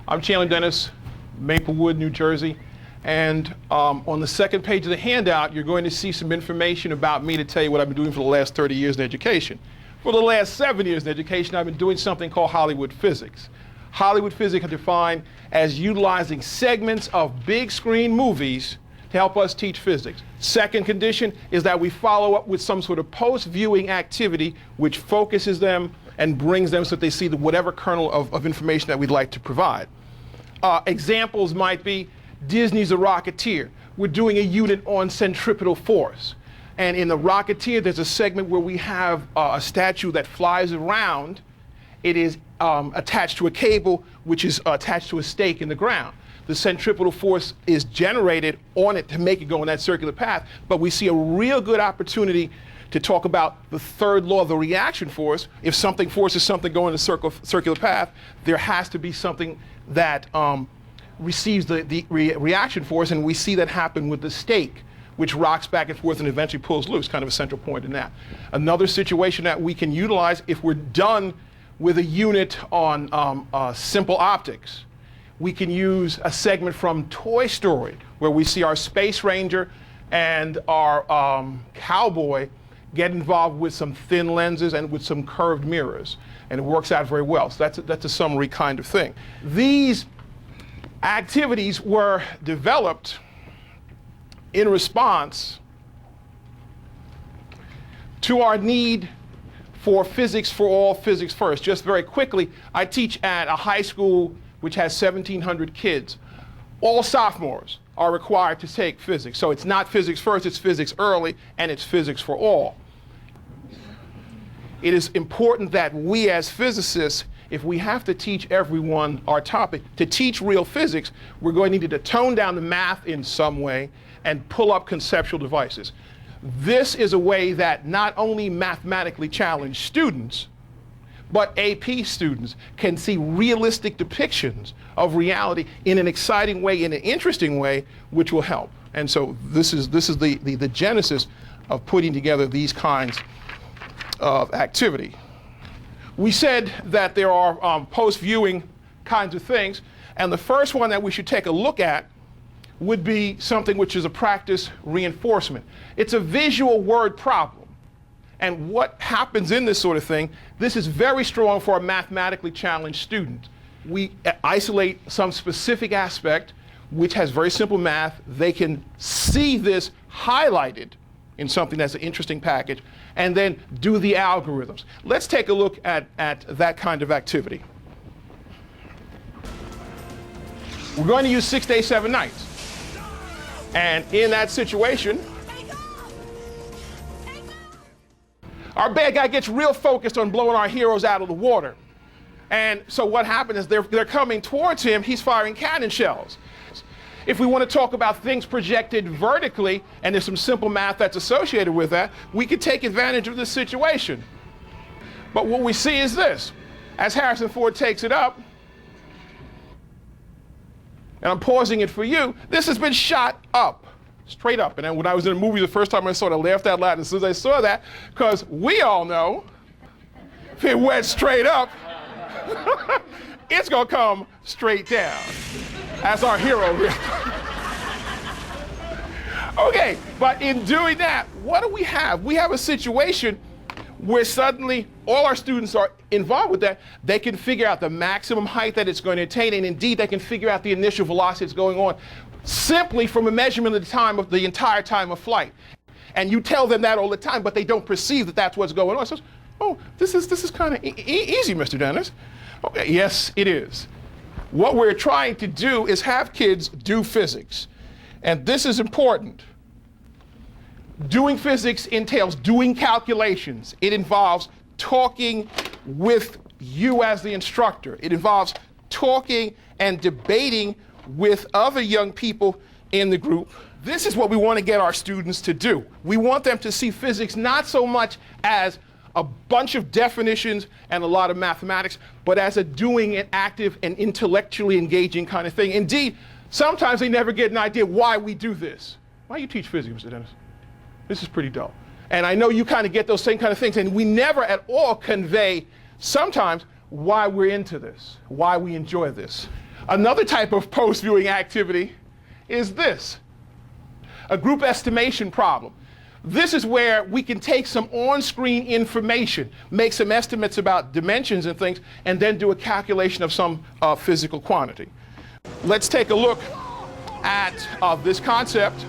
I'm Chandler Dennis, Maplewood, New Jersey. And on the second page of the handout, you're going to see some information about me to tell you what I've been doing for the last 30 years in education. For the last 7 years in education, I've been doing something called Hollywood physics. Hollywood physics are defined as utilizing segments of big screen movies to help us teach physics. Second condition is that we follow up with some sort of post-viewing activity which focuses them and brings them so that they see whatever kernel of information that we'd like to provide. Examples might be Disney's A Rocketeer. We're doing a unit on centripetal force. And in The Rocketeer, there's a segment where we have a statue that flies around. It is attached to a cable, which is attached to a stake in the ground. The centripetal force is generated on it to make it go in that circular path. But we see a real good opportunity to talk about the third law of the reaction force. If something forces something going in a circular path, there has to be something that receives the reaction force, and we see that happen with the stake, which rocks back and forth and eventually pulls loose, kind of a central point in that. Another situation that we can utilize if we're done with a unit on simple optics, we can use a segment from Toy Story where we see our Space Ranger and our cowboy get involved with some thin lenses and with some curved mirrors, and it works out very well. So that's a summary kind of thing. These activities were developed in response to our need for physics for all, physics first. Just very quickly, I teach at a high school which has 1,700 kids. All sophomores are required to take physics. So it's not physics first, it's physics early, and it's physics for all. It is important that we as physicists, if we have to teach everyone our topic, to teach real physics, we're going to need to tone down the math in some way and pull up conceptual devices. This is a way that not only mathematically challenged students, but AP students can see realistic depictions of reality in an exciting way, in an interesting way, which will help. And so this is the genesis of putting together these kinds of activity. We said that there are post-viewing kinds of things, and the first one that we should take a look at would be something which is a practice reinforcement. It's a visual word problem. And what happens in this sort of thing, this is very strong for a mathematically challenged student. We isolate some specific aspect which has very simple math. They can see this highlighted in something that's an interesting package, and then do the algorithms. Let's take a look at that kind of activity. We're going to use 6 days, 7 nights. And in that situation, our bad guy gets real focused on blowing our heroes out of the water. And so what happens is they're coming towards him, he's firing cannon shells. If we want to talk about things projected vertically, and there's some simple math that's associated with that, we could take advantage of this situation. But what we see is this. As Harrison Ford takes it up, and I'm pausing it for you, this has been shot up. Straight up. And then when I was in a movie the first time I saw it, I laughed out loud as soon as I saw that, because we all know if it went straight up, it's going to come straight down. As our hero. Okay, but in doing that, what do we have? We have a situation where suddenly all our students are involved with that. They can figure out the maximum height that it's going to attain, and indeed they can figure out the initial velocity that's going on simply from a measurement of the time of the entire time of flight. And you tell them that all the time, but they don't perceive that that's what's going on. So, oh, this is kind of easy, Mr. Dennis. Okay, yes, it is. What we're trying to do is have kids do physics. And this is important. Doing physics entails doing calculations. It involves talking with you as the instructor. It involves talking and debating with other young people in the group. This is what we want to get our students to do. We want them to see physics not so much as a bunch of definitions and a lot of mathematics, but as a doing an active and intellectually engaging kind of thing. Indeed, sometimes they never get an idea why we do this. Why do you teach physics, Mr. Dennis? This is pretty dull. And I know you kind of get those same kind of things, and we never at all convey sometimes why we're into this, why we enjoy this. Another type of post-viewing activity is this, a group estimation problem. This is where we can take some on-screen information, make some estimates about dimensions and things, and then do a calculation of some physical quantity. Let's take a look at this concept.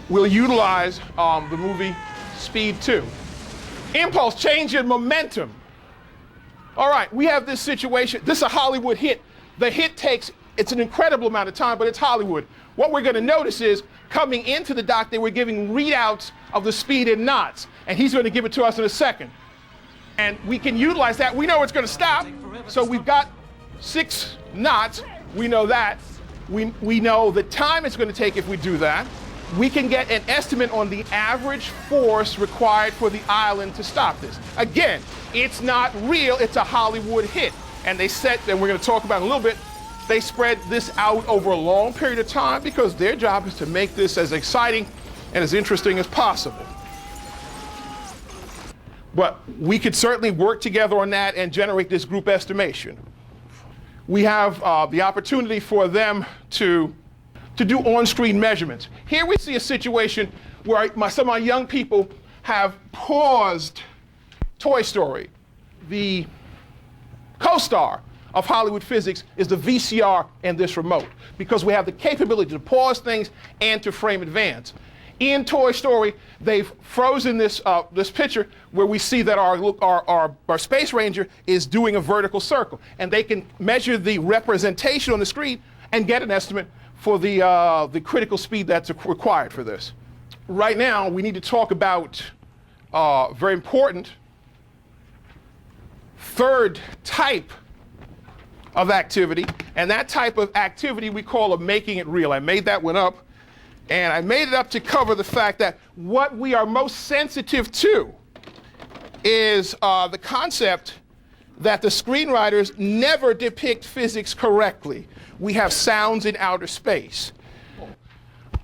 We'll utilize the movie Speed 2. Impulse, change in momentum. All right, we have this situation. This is a Hollywood hit. The hit takes, it's an incredible amount of time, but it's Hollywood. What we're going to notice is, coming into the dock, they were giving readouts of the speed in knots, and he's going to give it to us in a second. And we can utilize that. We know it's going to stop, so we've got 6 knots. We know that. We know the time it's going to take if we do that. We can get an estimate on the average force required for the island to stop this. Again, it's not real, it's a Hollywood hit. And they said, and we're going to talk about it in a little bit, they spread this out over a long period of time because their job is to make this as exciting and as interesting as possible. But we could certainly work together on that and generate this group estimation. We have the opportunity for them to do on-screen measurements. Here we see a situation where some of my young people have paused Toy Story. The co-star of Hollywood physics is the VCR and this remote, because we have the capability to pause things and to frame advance. In Toy Story, they've frozen this picture where we see that our Space Ranger is doing a vertical circle, and they can measure the representation on the screen and get an estimate for the critical speed that's required for this. Right now, we need to talk about very important third type of activity, and that type of activity we call a making it real. I made that one up, and I made it up to cover the fact that what we are most sensitive to is the concept that the screenwriters never depict physics correctly. We have sounds in outer space.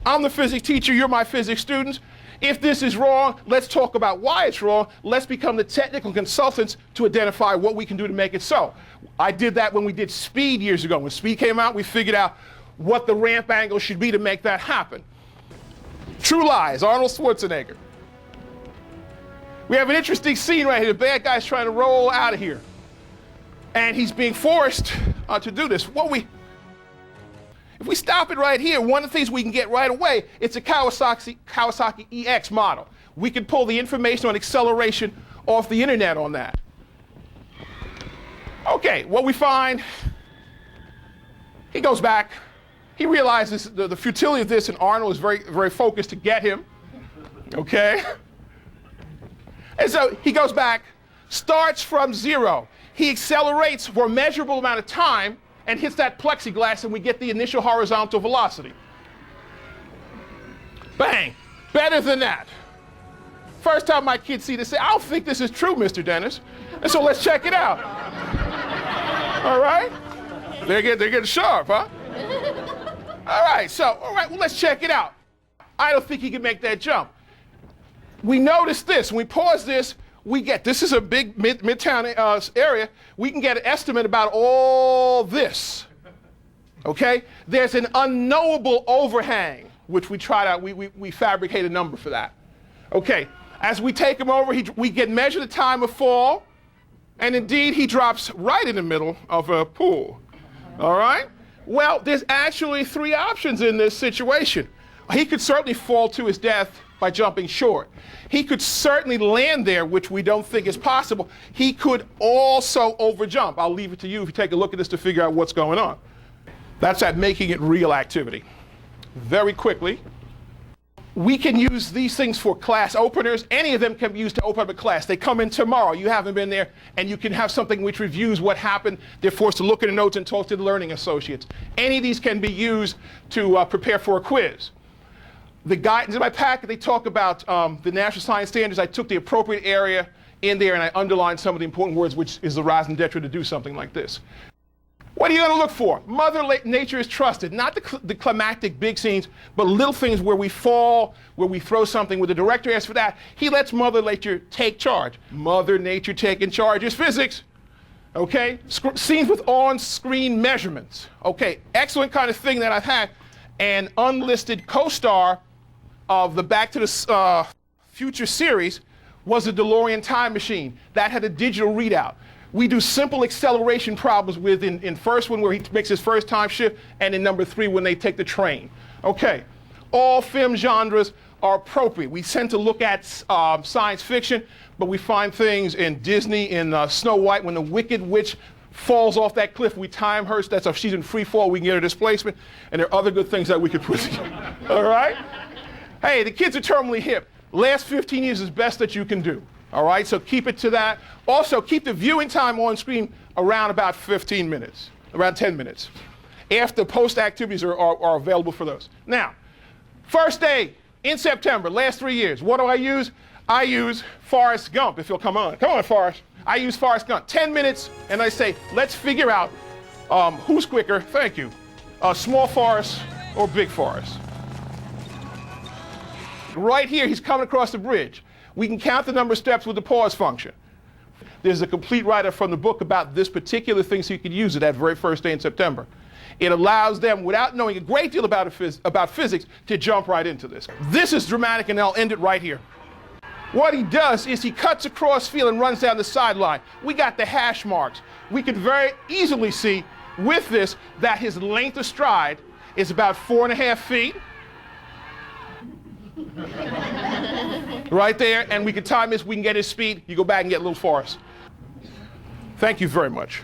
I'm the physics teacher, you're my physics students. If this is wrong, let's talk about why it's wrong. Let's become the technical consultants to identify what we can do to make it so. I did that when we did Speed years ago. When Speed came out, we figured out what the ramp angle should be to make that happen. True Lies, Arnold Schwarzenegger. We have an interesting scene right here. The bad guy's trying to roll out of here, and he's being forced to do this. If we stop it right here, one of the things we can get right away, it's a Kawasaki EX model. We can pull the information on acceleration off the internet on that. Okay, what we find, he goes back, he realizes the futility of this, and Arnold is very, very focused to get him, okay? And so he goes back, starts from 0. He accelerates for a measurable amount of time and hits that plexiglass, and we get the initial horizontal velocity. Bang, better than that. First time my kids see this, say, I don't think this is true, Mr. Dennis. And so let's check it out. All right? They're getting sharp, huh? All right, well, let's check it out. I don't think he can make that jump. We notice this, when we pause this, this is a big midtown area, we can get an estimate about all this, okay? There's an unknowable overhang, which we fabricate a number for that. Okay, as we take him over, we can measure the time of fall, and indeed he drops right in the middle of a pool, all right? Well, there's actually 3 options in this situation. He could certainly fall to his death by jumping short. He could certainly land there, which we don't think is possible. He could also overjump. I'll leave it to you if you take a look at this to figure out what's going on. That's that making it real activity. Very quickly, we can use these things for class openers. Any of them can be used to open up a class. They come in tomorrow. You haven't been there, and you can have something which reviews what happened. They're forced to look at the notes and talk to the learning associates. Any of these can be used to prepare for a quiz. The guidance in my packet, they talk about the national science standards. I took the appropriate area in there and I underlined some of the important words, which is the raison d'etre to do something like this. What are you going to look for? Mother Nature is trusted. Not the climactic big scenes, but little things where we fall, where we throw something. When the director asks for that, he lets Mother Nature take charge. Mother Nature taking charge is physics. Okay, scenes with on-screen measurements. Okay, excellent kind of thing that I've had. An unlisted co-star of the Back to the Future series was a DeLorean time machine that had a digital readout. We do simple acceleration problems with in first one where he makes his first time shift, and in number 3 when they take the train. Okay, all film genres are appropriate. We tend to look at science fiction, but we find things in Disney, in Snow White, when the Wicked Witch falls off that cliff, we time her, that's if she's in free fall, we can get her displacement, and there are other good things that we could put together. All right? Hey, the kids are terminally hip. Last 15 years is best that you can do. All right, so keep it to that. Also, keep the viewing time on screen around about 15 minutes, around 10 minutes. After post activities are available for those. Now, first day in September, last 3 years, what do I use? I use Forrest Gump, if you'll come on. Come on, Forrest. I use Forrest Gump. 10 minutes, and I say, let's figure out who's quicker, thank you, small Forrest or big Forrest. Right here, he's coming across the bridge. We can count the number of steps with the pause function. There's a complete write-up from the book about this particular thing, so you can use it that very first day in September. It allows them, without knowing a great deal about physics, to jump right into this. This is dramatic, and I'll end it right here. What he does is he cuts across field and runs down the sideline. We got the hash marks. We could very easily see with this that his length of stride is about 4.5 feet. Right there, and we can time this, we can get his speed. You go back and get a little Forrest. Thank you very much.